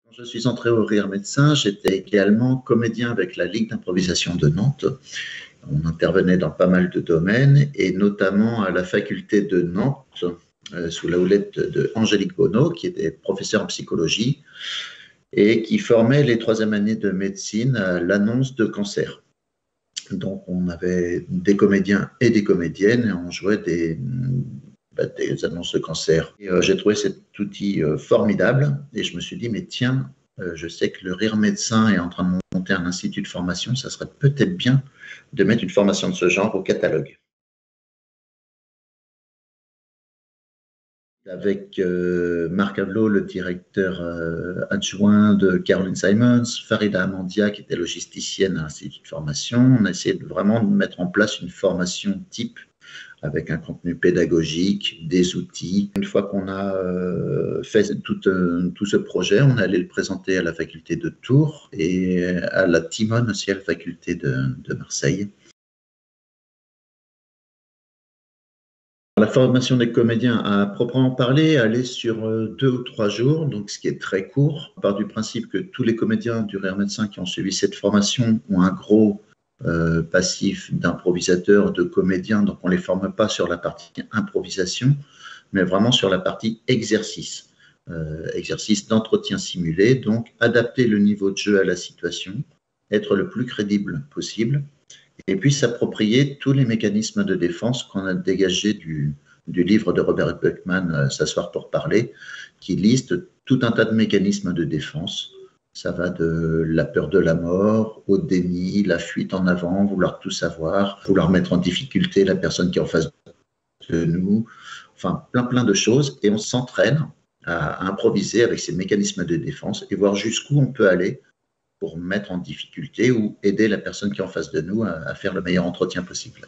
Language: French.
Quand je suis entré au Rire Médecin, j'étais également comédien avec la Ligue d'improvisation de Nantes. On intervenait dans pas mal de domaines et notamment à la faculté de Nantes, sous la houlette de Angélique Bonneau, qui était professeure en psychologie et qui formait les troisième années de médecine à l'annonce de cancer. Donc on avait des comédiens et des comédiennes et on jouait des annonces de cancer. J'ai trouvé cet outil formidable et je me suis dit, mais tiens, je sais que le Rire Médecin est en train de monter un institut de formation, ça serait peut-être bien de mettre une formation de ce genre au catalogue. Avec Marc Avelot, le directeur adjoint de Caroline Simons, Farida Amandia, qui était logisticienne à l'Institut de formation, on a essayé de vraiment mettre en place une formation type avec un contenu pédagogique, des outils. Une fois qu'on a fait tout ce projet, on est allé le présenter à la faculté de Tours et à la Timone aussi, à la faculté de Marseille. La formation des comédiens, à proprement parler, elle est sur 2 ou 3 jours, donc ce qui est très court. On part du principe que tous les comédiens du Rire Médecin qui ont suivi cette formation ont un gros passif d'improvisateurs, de comédiens, donc on ne les forme pas sur la partie improvisation, mais vraiment sur la partie exercice. Exercice d'entretien simulé, donc adapter le niveau de jeu à la situation, être le plus crédible possible, et puis s'approprier tous les mécanismes de défense qu'on a dégagés du livre de Robert Buckman, S'asseoir pour parler, qui liste tout un tas de mécanismes de défense. Ça va de la peur de la mort, au déni, la fuite en avant, vouloir tout savoir, vouloir mettre en difficulté la personne qui est en face de nous, enfin plein de choses. Et on s'entraîne à improviser avec ces mécanismes de défense et voir jusqu'où on peut aller pour mettre en difficulté ou aider la personne qui est en face de nous à faire le meilleur entretien possible.